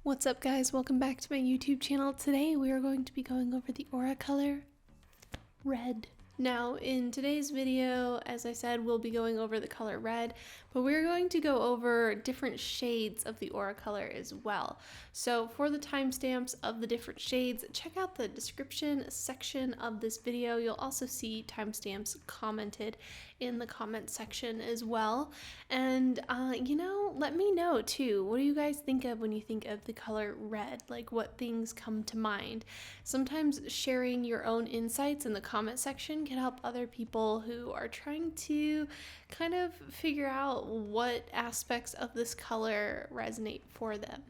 What's up, guys? Welcome back to my YouTube channel. Today we are going to be going over the aura color red. Now in today's video, as I said, we'll be going over the color red, but we're going to go over different shades of the aura color as well. So for the timestamps of the different shades, check out the description section of this video. You'll also see timestamps commented in the comment section as well. And let me know too, what do you guys think of when you think of the color red? Like, what things come to mind? Sometimes sharing your own insights in the comment section can help other people who are trying to kind of figure out what aspects of this color resonate for them.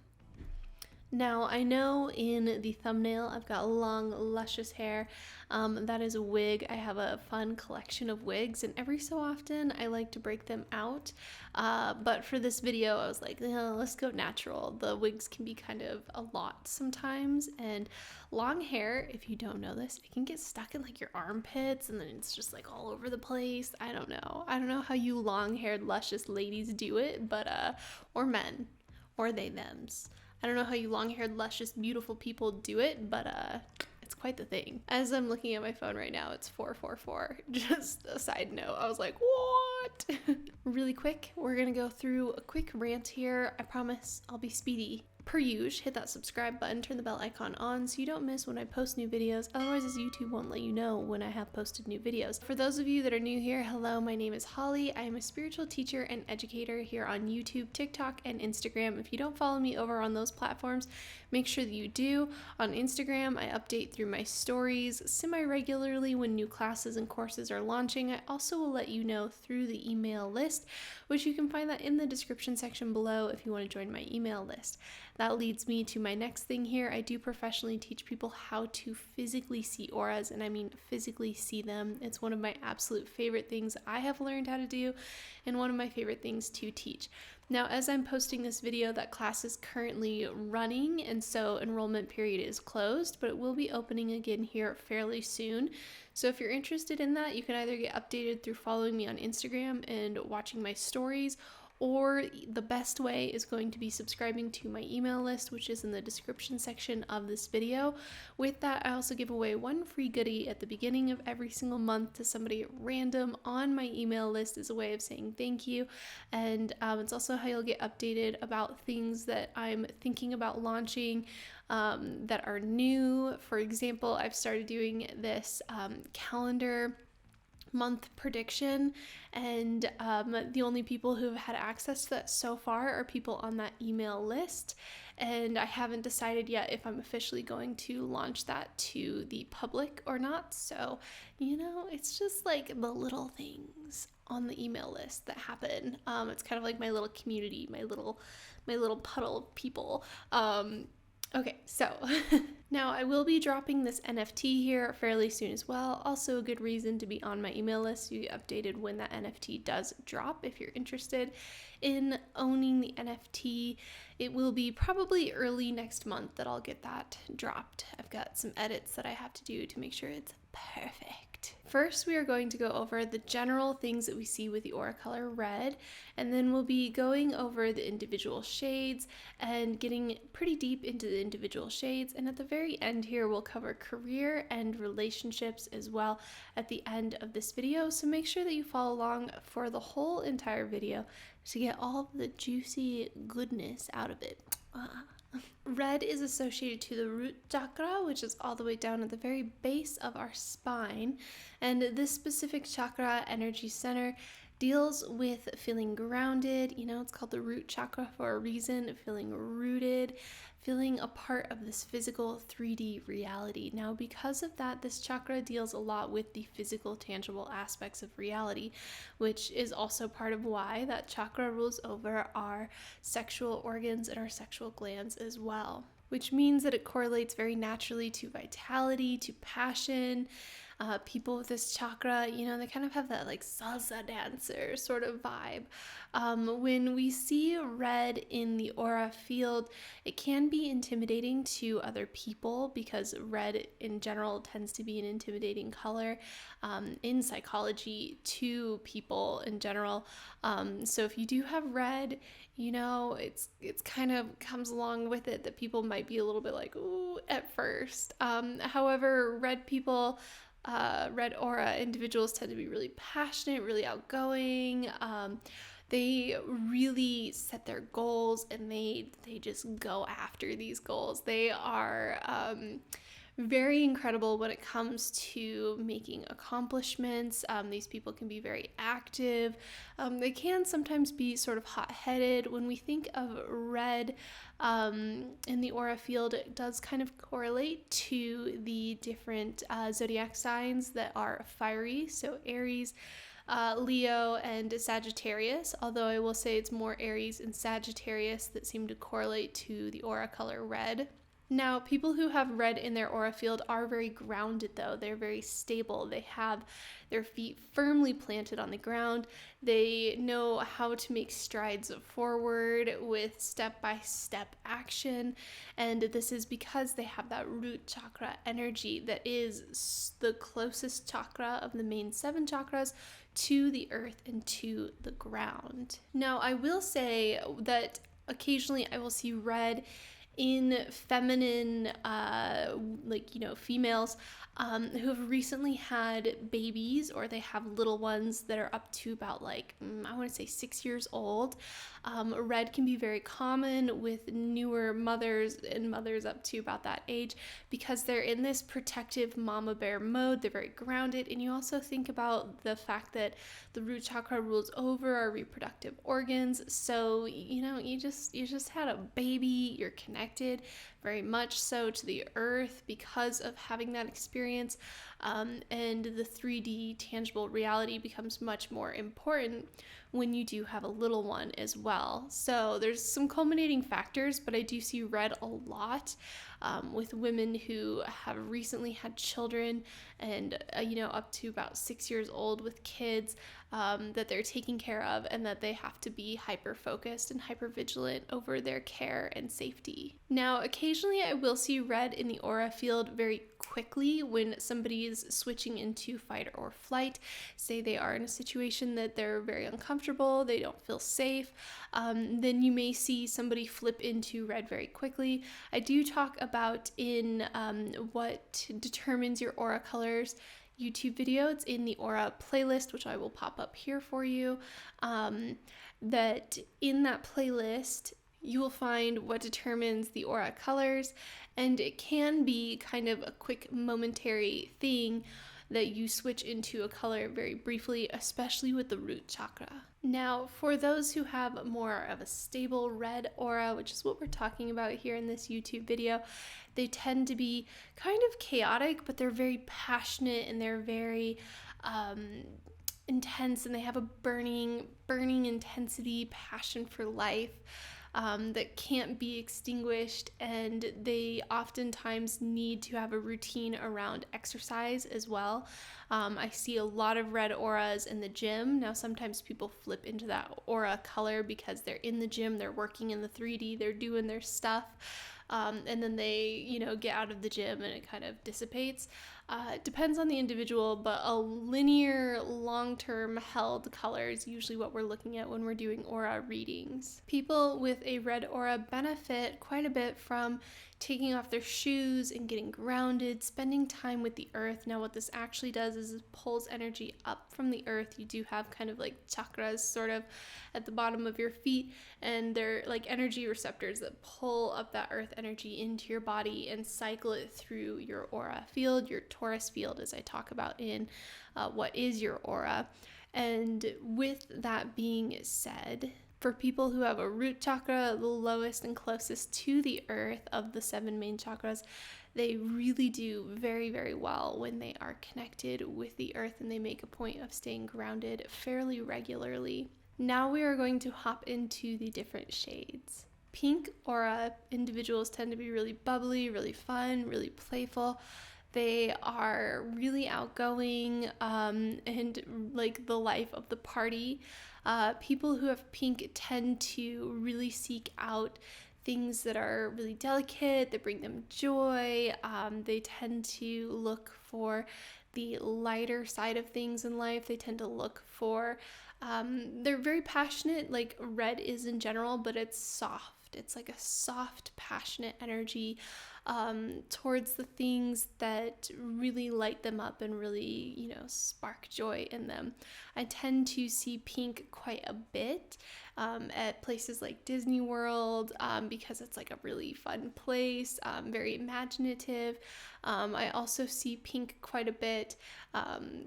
Now, I know in the thumbnail I've got long, luscious hair. That is a wig. I have a fun collection of wigs, and every so often I like to break them out. But for this video, I was like, let's go natural. The wigs can be kind of a lot sometimes, and long hair, if you don't know this, it can get stuck in like your armpits, and then it's just like all over the place. I don't know how you long-haired, luscious ladies do it, but or men, or they thems. I don't know how you long-haired, luscious, beautiful people do it, but it's quite the thing. As I'm looking at my phone right now, it's 4:44. Just a side note, I was like, what? Really quick, we're gonna go through a quick rant here. I promise I'll be speedy. Per usual, hit that subscribe button, turn the bell icon on so you don't miss when I post new videos. Otherwise, YouTube won't let you know when I have posted new videos. For those of you that are new here, hello, my name is Holly. I am a spiritual teacher and educator here on YouTube, TikTok, and Instagram. If you don't follow me over on those platforms, make sure that you do. On Instagram, I update through my stories semi-regularly when new classes and courses are launching. I also will let you know through the email list, which you can find that in the description section below if you want to join my email list. That leads me to my next thing here. I do professionally teach people how to physically see auras, and I mean physically see them. It's one of my absolute favorite things I have learned how to do, and one of my favorite things to teach. Now, as I'm posting this video, that class is currently running, and so enrollment period is closed, but it will be opening again here fairly soon. So if you're interested in that, you can either get updated through following me on Instagram and watching my stories, or the best way is going to be subscribing to my email list, which is in the description section of this video. With that, I also give away one free goodie at the beginning of every single month to somebody random on my email list as a way of saying thank you. And it's also how you'll get updated about things that I'm thinking about launching that are new. For example, I've started doing this calendar month prediction, and the only people who have had access to that so far are people on that email list, and I haven't decided yet if I'm officially going to launch that to the public or not. So it's just like the little things on the email list that happen. It's kind of like my little community, my little puddle of people. Okay, so now I will be dropping this NFT here fairly soon as well. Also a good reason to be on my email list. You get updated when that NFT does drop. If you're interested in owning the NFT, it will be probably early next month that I'll get that dropped. I've got some edits that I have to do to make sure it's perfect. First, we are going to go over the general things that we see with the aura color red, and then we'll be going over the individual shades and getting pretty deep into the individual shades. And at the very end here, we'll cover career and relationships as well at the end of this video. So make sure that you follow along for the whole entire video to get all the juicy goodness out of it. Red is associated to the root chakra, which is all the way down at the very base of our spine. And this specific chakra energy center deals with feeling grounded. It's called the root chakra for a reason, feeling rooted, feeling a part of this physical 3D reality. Now, because of that, this chakra deals a lot with the physical, tangible aspects of reality, which is also part of why that chakra rules over our sexual organs and our sexual glands as well, which means that it correlates very naturally to vitality, to passion, People with this chakra, you know, they kind of have that like salsa dancer sort of vibe. When we see red in the aura field, it can be intimidating to other people because red in general tends to be an intimidating color in psychology to people in general. So if you do have red, you know, it's kind of comes along with it that people might be a little bit like, ooh, at first. However, red aura individuals tend to be really passionate, really outgoing. They really set their goals and they just go after these goals. They are very incredible when it comes to making accomplishments. These people can be very active. They can sometimes be sort of hot-headed. When we think of red in the aura field, it does kind of correlate to the different zodiac signs that are fiery. So Aries, Leo, and Sagittarius, although I will say it's more Aries and Sagittarius that seem to correlate to the aura color red. Now, people who have red in their aura field are very grounded, though. They're very stable. They have their feet firmly planted on the ground. They know how to make strides forward with step-by-step action. And this is because they have that root chakra energy that is the closest chakra of the main 7 chakras to the earth and to the ground. Now, I will say that occasionally I will see red in feminine, females who have recently had babies, or they have little ones that are up to about I want to say 6 years old. Red can be very common with newer mothers and mothers up to about that age because they're in this protective mama bear mode. They're very grounded, and you also think about the fact that the root chakra rules over our reproductive organs. So you just had a baby. You're connected very much so to the earth because of having that experience, and the 3D tangible reality becomes much more important when you do have a little one as well. So there's some culminating factors, but I do see red a lot with women who have recently had children and up to about 6 years old with kids that they're taking care of, and that they have to be hyper focused and hyper vigilant over their care and safety. Now, occasionally I will see red in the aura field very quickly when somebody is switching into fight or flight. Say they are in a situation that they're very uncomfortable, they don't feel safe, then you may see somebody flip into red very quickly. I do talk about in what determines your aura colors YouTube video. It's in the aura playlist, which I will pop up here for you. That in that playlist, you will find what determines the aura colors, and it can be kind of a quick momentary thing that you switch into a color very briefly, especially with the root chakra. Now, for those who have more of a stable red aura, which is what we're talking about here in this YouTube video, they tend to be kind of chaotic, but they're very passionate and they're very intense, and they have a burning intensity, passion for life. That can't be extinguished, and they oftentimes need to have a routine around exercise as well. I see a lot of red auras in the gym. Now, sometimes people flip into that aura color because they're in the gym, they're working in the 3D, they're doing their stuff. And then they, get out of the gym and it kind of dissipates. It depends on the individual, but a linear, long-term held color is usually what we're looking at when we're doing aura readings. People with a red aura benefit quite a bit from taking off their shoes and getting grounded, spending time with the earth. Now, what this actually does is it pulls energy up from the earth. You do have kind of like chakras sort of at the bottom of your feet, and they're like energy receptors that pull up that earth energy into your body and cycle it through your aura field, your Taurus field, as I talk about in What is Your Aura. And with that being said, for people who have a root chakra, the lowest and closest to the earth of the 7 main chakras, they really do very, very well when they are connected with the earth, and they make a point of staying grounded fairly regularly. Now we are going to hop into the different shades. Pink aura individuals tend to be really bubbly, really fun, really playful. They are really outgoing and like the life of the party. People who have pink tend to really seek out things that are really delicate, that bring them joy. They tend to look for the lighter side of things in life. They tend to look for, they're very passionate, like red is in general, but it's soft. It's like a soft, passionate energy towards the things that really light them up and really, spark joy in them. I tend to see pink quite a bit at places like Disney World because it's like a really fun place, very imaginative. I also see pink quite a bit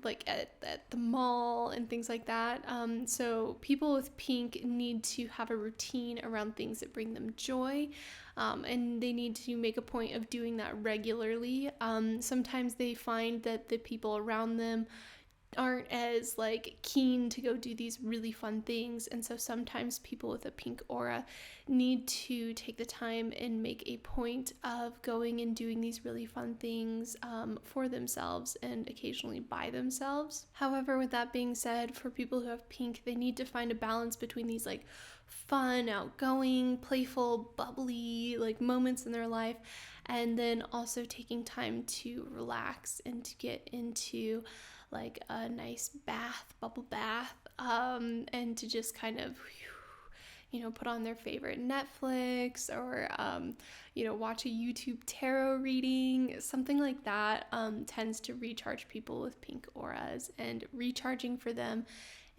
like at the mall and things like that. So people with pink need to have a routine around things that bring them joy. And they need to make a point of doing that regularly. Sometimes they find that the people around them aren't as like keen to go do these really fun things, and so sometimes people with a pink aura need to take the time and make a point of going and doing these really fun things for themselves and occasionally by themselves. However, with that being said, for people who have pink, they need to find a balance between these like fun, outgoing, playful, bubbly like moments in their life, and then also taking time to relax and to get into like a nice bubble bath, and to just kind of, put on their favorite Netflix or, watch a YouTube tarot reading. Something like that tends to recharge people with pink auras, and recharging for them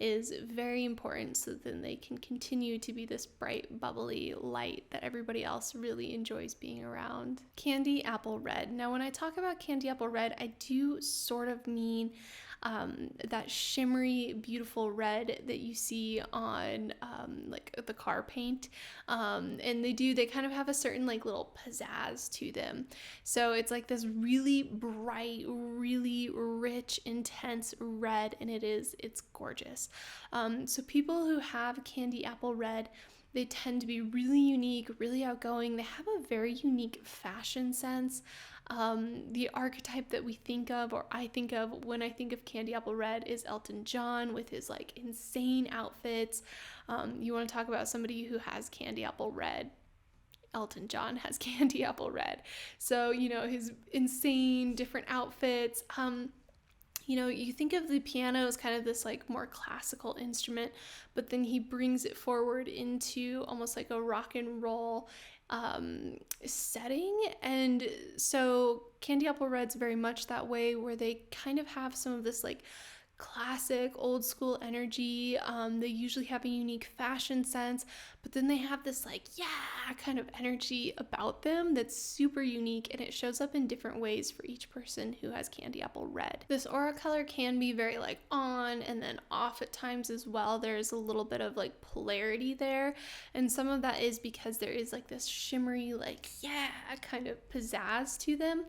is very important so then they can continue to be this bright, bubbly light that everybody else really enjoys being around. Candy apple red. Now, when I talk about candy apple red, I do sort of mean that shimmery, beautiful red that you see on like the car paint. And they kind of have a certain like little pizzazz to them. So it's like this really bright, really rich, intense red, and it's gorgeous. So people who have candy apple red, they tend to be really unique, really outgoing. They have a very unique fashion sense. The archetype that we think of, or I think of when I think of candy apple red, is Elton John with his like insane outfits. You want to talk about somebody who has candy apple red? Elton John has candy apple red. So, his insane different outfits. You think of the piano as kind of this like more classical instrument, but then he brings it forward into almost like a rock and roll setting. And so candy apple red's very much that way, where they kind of have some of this like classic old school energy. They usually have a unique fashion sense, but then they have this like kind of energy about them that's super unique, and it shows up in different ways for each person who has candy apple red. This aura color can be very like on and then off at times as well. There's a little bit of like polarity there, and some of that is because there is like this shimmery like kind of pizzazz to them,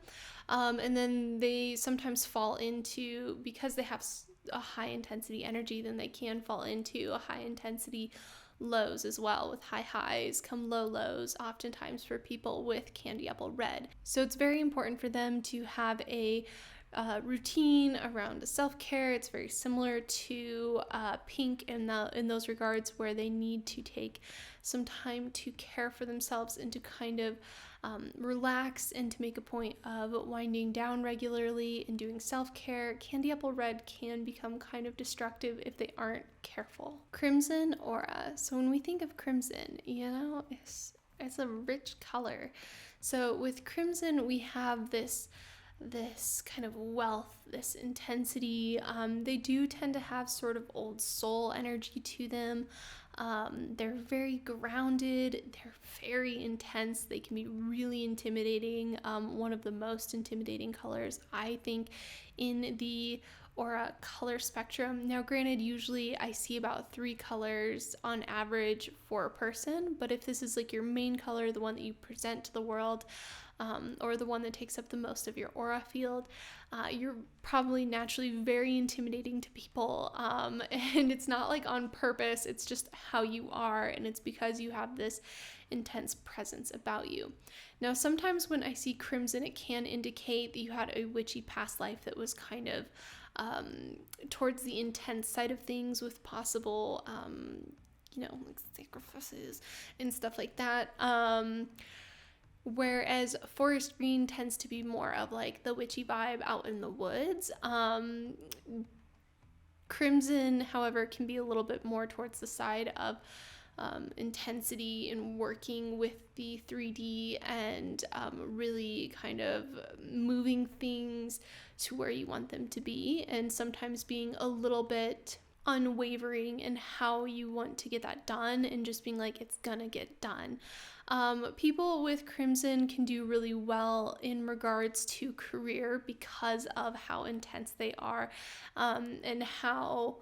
and then they sometimes fall into, because they have a high intensity energy, then they can fall into a high intensity lows as well. With high highs come low lows, oftentimes for people with candy apple red. So it's very important for them to have a routine around self-care. It's very similar to pink in those regards, where they need to take some time to care for themselves and to kind of relax, and to make a point of winding down regularly and doing self-care. Candy apple red can become kind of destructive if they aren't careful. Crimson aura. So when we think of crimson, it's a rich color. So with crimson, we have this kind of wealth, this intensity. They do tend to have sort of old soul energy to them. They're very grounded, they're very intense, they can be really intimidating. One of the most intimidating colors, I think, in the aura color spectrum. Now, granted, usually I see about 3 colors on average for a person, but if this is like your main color, the one that you present to the world, or the one that takes up the most of your aura field, you're probably naturally very intimidating to people, and it's not like on purpose, it's just how you are, and it's because you have this intense presence about you. Now, sometimes when I see crimson, it can indicate that you had a witchy past life that was kind of towards the intense side of things, with possible like sacrifices and stuff like that. Whereas forest green tends to be more of like the witchy vibe out in the woods. Crimson, however, can be a little bit more towards the side of intensity and working with the 3D and really kind of moving things to where you want them to be, and sometimes being a little bit unwavering in how you want to get that done and just being like, it's gonna get done. People with crimson can do really well in regards to career because of how intense they are, and how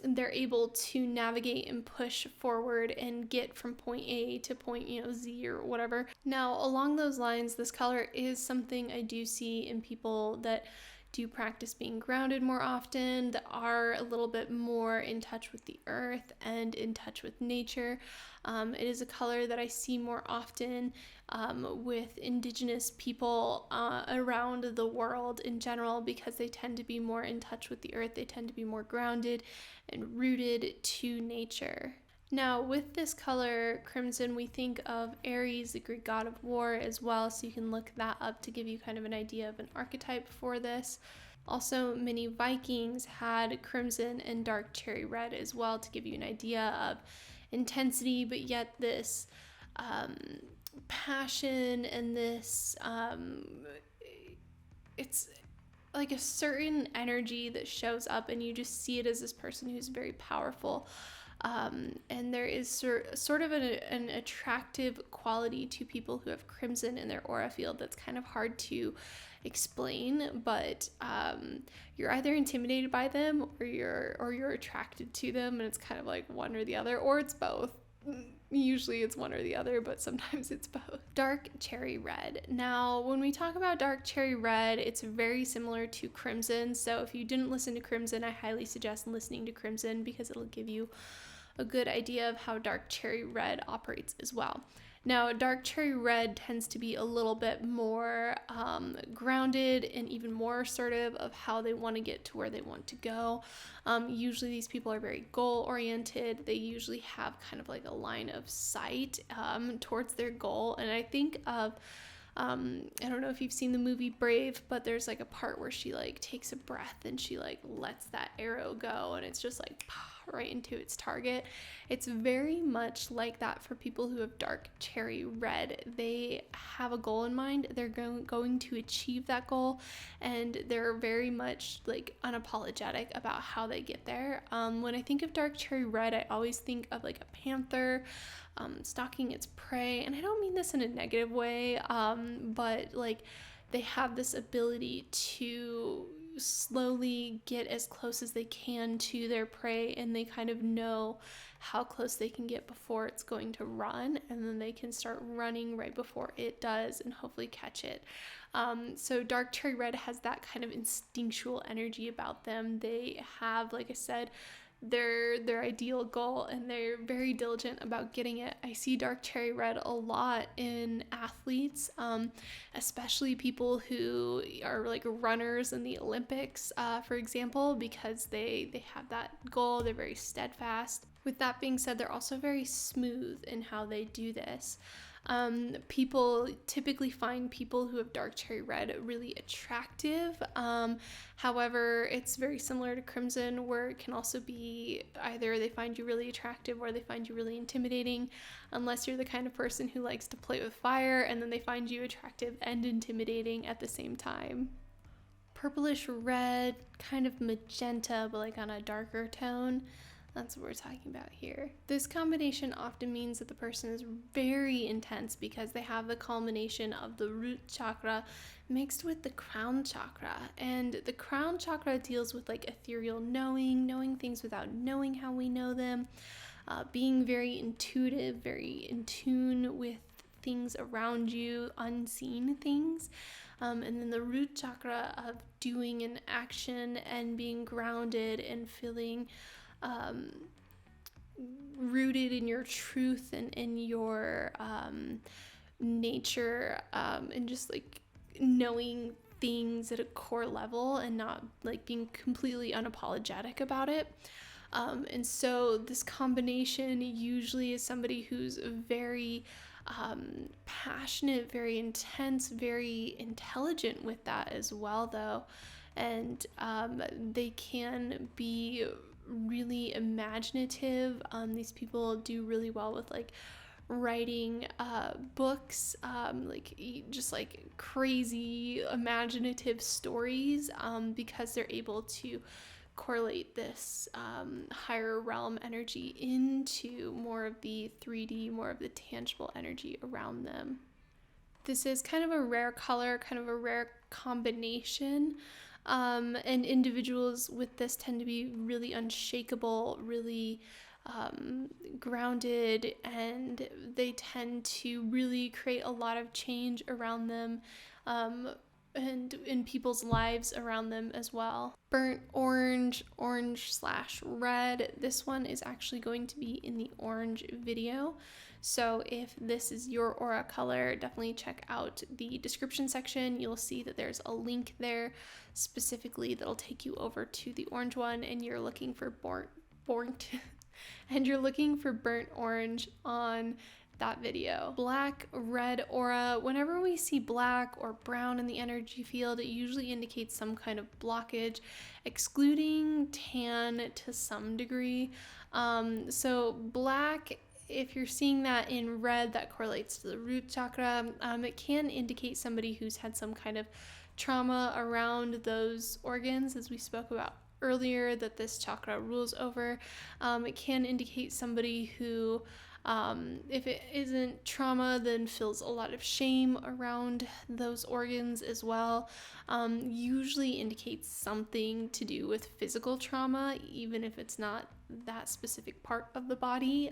they're able to navigate and push forward and get from point A to point Z or whatever. Now, along those lines, this color is something I do see in people that do practice being grounded more often, that are a little bit more in touch with the earth and in touch with nature. It is a color that I see more often with indigenous people around the world in general, because they tend to be more in touch with the earth. They tend to be more grounded and rooted to nature. Now, with this color, crimson, we think of Ares, the Greek god of war, as well, so you can look that up to give you kind of an idea of an archetype for this. Also, many Vikings had crimson and dark cherry red as well, to give you an idea of intensity, but yet this passion and this it's like a certain energy that shows up, and you just see it as this person who's very powerful. And there is sort of an attractive quality to people who have crimson in their aura field that's kind of hard to explain, but you're either intimidated by them or you're attracted to them, and it's kind of like one or the other, or it's both. Usually it's one or the other, but sometimes it's both. Dark cherry red. Now, when we talk about dark cherry red, it's very similar to crimson. So if you didn't listen to crimson, I highly suggest listening to crimson, because it'll give you a good idea of how dark cherry red operates as well. Now, dark cherry red tends to be a little bit more grounded and even more assertive of how they want to get to where they want to go. Usually these people are very goal oriented. They usually have kind of like a line of sight towards their goal. And I think of, I don't know if you've seen the movie Brave, but there's like a part where she like takes a breath and she like lets that arrow go, and it's just like right into its target. It's very much like that for people who have dark cherry red. They have a goal in mind. They're going to achieve that goal, and they're very much like unapologetic about how they get there. When I think of dark cherry red, I always think of like a panther stalking its prey, and I don't mean this in a negative way, but like they have this ability to slowly get as close as they can to their prey, and they kind of know how close they can get before it's going to run, and then they can start running right before it does and hopefully catch it. So dark cherry red has that kind of instinctual energy about them. They have, like I said, their ideal goal, and they're very diligent about getting it. I see dark cherry red a lot in athletes, especially people who are like runners in the Olympics, for example, because they have that goal. They're very steadfast. With that being said, they're also very smooth in how they do this. People typically find people who have dark cherry red really attractive. However, it's very similar to crimson, where it can also be either they find you really attractive or they find you really intimidating, unless you're the kind of person who likes to play with fire, and then they find you attractive and intimidating at the same time. Purplish red, kind of magenta, but like on a darker tone. That's what we're talking about here. This combination often means that the person is very intense because they have the culmination of the root chakra mixed with the crown chakra. And the crown chakra deals with like ethereal knowing things without knowing how we know them, being very intuitive, very in tune with things around you, unseen things. And then the root chakra of doing an action and being grounded and feeling rooted in your truth and in your nature, and just like knowing things at a core level and not like being completely unapologetic about it. And so this combination usually is somebody who's very passionate, very intense, very intelligent with that as well, though. And they can be really imaginative. These people do really well with like writing books, just like crazy imaginative stories, because they're able to correlate this higher realm energy into more of the 3D, more of the tangible energy around them. This is kind of a rare color, kind of a rare combination. And individuals with this tend to be really unshakable, really grounded, and they tend to really create a lot of change around them, and in people's lives around them as well. Burnt orange, orange/red. This one is actually going to be in the orange video. So if this is your aura color, definitely check out the description section. You'll see that there's a link there specifically that'll take you over to the orange one, and you're looking for burnt orange on that video. Black, red aura. Whenever we see black or brown in the energy field, it usually indicates some kind of blockage, excluding tan to some degree. So black, if you're seeing that in red, that correlates to the root chakra. It can indicate somebody who's had some kind of trauma around those organs, as we spoke about earlier, that this chakra rules over. It can indicate somebody who, if it isn't trauma, then feels a lot of shame around those organs as well. Usually indicates something to do with physical trauma, even if it's not that specific part of the body,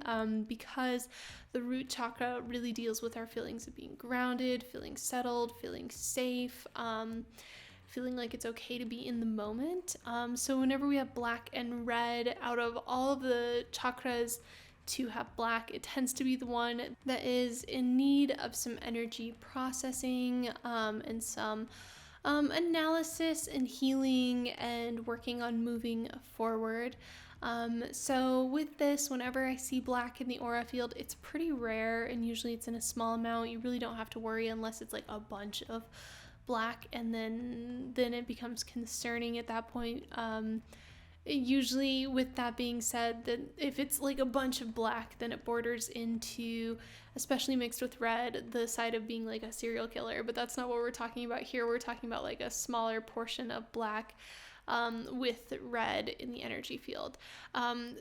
because the root chakra really deals with our feelings of being grounded, feeling settled, feeling safe, feeling like it's okay to be in the moment. So whenever we have black and red, out of all of the chakras to have black, it tends to be the one that is in need of some energy processing, and some analysis and healing and working on moving forward. So with this, whenever I see black in the aura field, it's pretty rare, and usually it's in a small amount. You really don't have to worry unless it's like a bunch of black, and then it becomes concerning at that point. Usually, with that being said, that if it's like a bunch of black, then it borders into, especially mixed with red, the side of being like a serial killer. But that's not what we're talking about here. We're talking about like a smaller portion of black, with red in the energy field.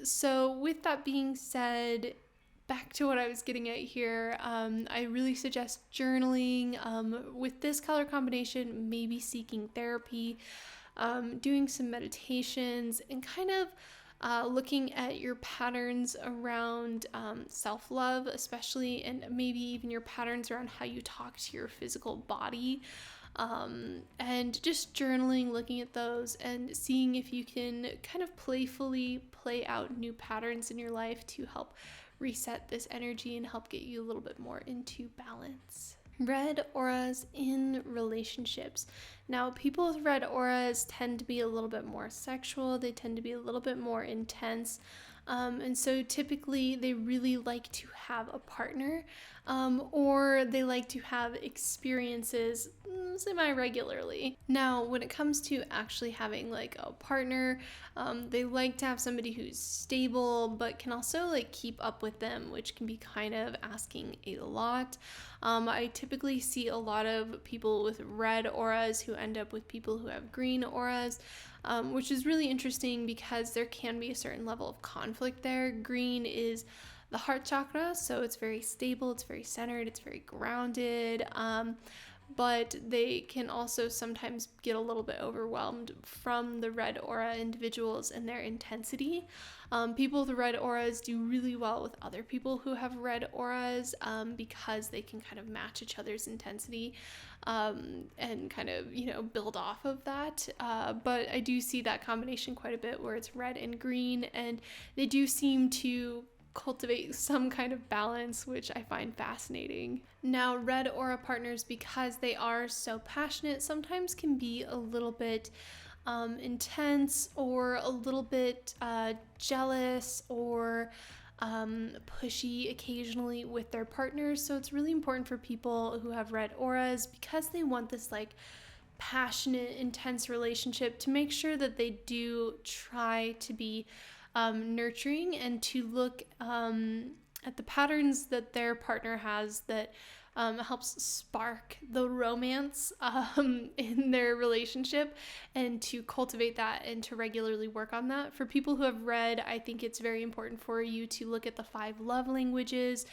So with that being said, back to what I was getting at here, I really suggest journaling. With this color combination, maybe seeking therapy, doing some meditations, and kind of looking at your patterns around self-love, especially, and maybe even your patterns around how you talk to your physical body. And just journaling, looking at those and seeing if you can kind of playfully play out new patterns in your life to help reset this energy and help get you a little bit more into balance. Red auras in relationships. Now, people with red auras tend to be a little bit more sexual. They tend to be a little bit more intense. And so typically they really like to have a partner. or they like to have experiences semi-regularly. Now, when it comes to actually having like a partner, they like to have somebody who's stable but can also like keep up with them, which can be kind of asking a lot. I typically see a lot of people with red auras who end up with people who have green auras, which is really interesting because there can be a certain level of conflict there. Green is the heart chakra, so it's very stable, it's very centered, it's very grounded, but they can also sometimes get a little bit overwhelmed from the red aura individuals and their intensity. People with red auras do really well with other people who have red auras, because they can kind of match each other's intensity, and kind of, build off of that. But I do see that combination quite a bit where it's red and green, and they do seem to cultivate some kind of balance, which I find fascinating. Now, red aura partners, because they are so passionate, sometimes can be a little bit intense, or a little bit jealous, or pushy occasionally with their partners. So it's really important for people who have red auras, because they want this like passionate, intense relationship, to make sure that they do try to be nurturing, and to look at the patterns that their partner has that helps spark the romance in their relationship, and to cultivate that and to regularly work on that. For people who have red, I think it's very important for you to look at the 5 love languages.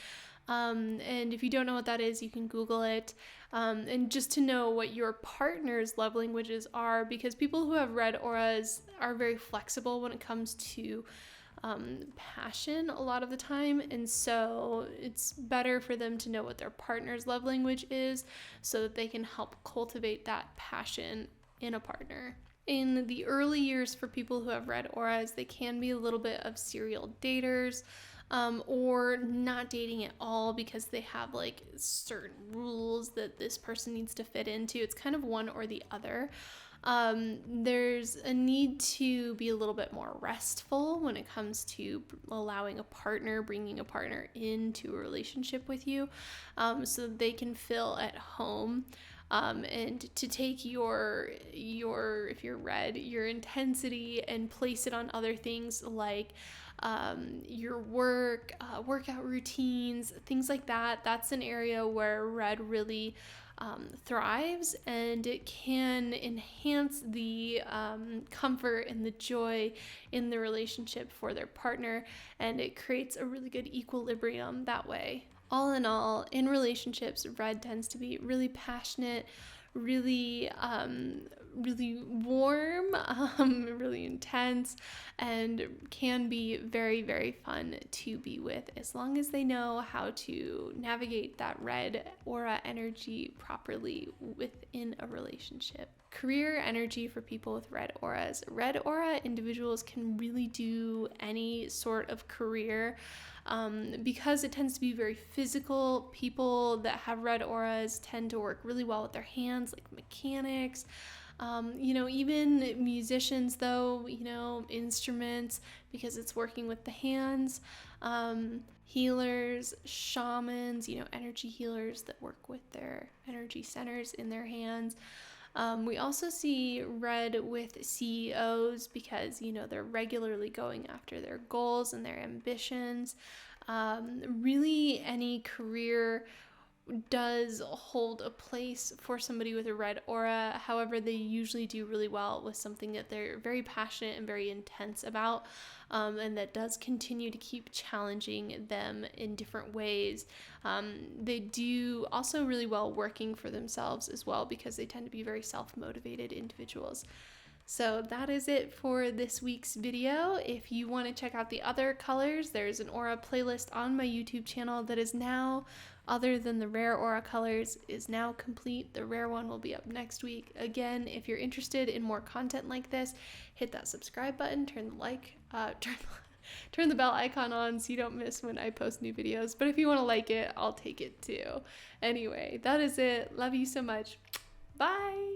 And if you don't know what that is, you can Google it, and just to know what your partner's love languages are, because people who have red auras are very flexible when it comes to passion a lot of the time, and so it's better for them to know what their partner's love language is, so that they can help cultivate that passion in a partner. In the early years, for people who have red auras, they can be a little bit of serial daters, or not dating at all, because they have like certain rules that this person needs to fit into. It's kind of one or the other. There's a need to be a little bit more restful when it comes to allowing a partner, bringing a partner into a relationship with you, so that they can feel at home. And to take your if you're red, your intensity, and place it on other things like your work, workout routines, things like that. That's an area where red really thrives, and it can enhance the comfort and the joy in the relationship for their partner, and it creates a really good equilibrium that way. All in all, in relationships, red tends to be really passionate, really warm, really intense, and can be very, very fun to be with, as long as they know how to navigate that red aura energy properly within a relationship. Career energy for people with red auras. Red aura individuals can really do any sort of career, because it tends to be very physical. People that have red auras tend to work really well with their hands, like mechanics. Even musicians, though, instruments, because it's working with the hands. Healers, shamans, energy healers that work with their energy centers in their hands. We also see red with CEOs, because, they're regularly going after their goals and their ambitions. Really, any career does hold a place for somebody with a red aura. However, they usually do really well with something that they're very passionate and very intense about, and that does continue to keep challenging them in different ways. They do also really well working for themselves as well, because they tend to be very self-motivated individuals. So that is it for this week's video. If you want to check out the other colors, there's an aura playlist on my YouTube channel that is now, other than the rare aura colors, is now complete. The rare one will be up next week. Again, if you're interested in more content like this, hit that subscribe button, turn the bell icon on so you don't miss when I post new videos. But if you want to like it, I'll take it too. Anyway, that is it. Love you so much. Bye.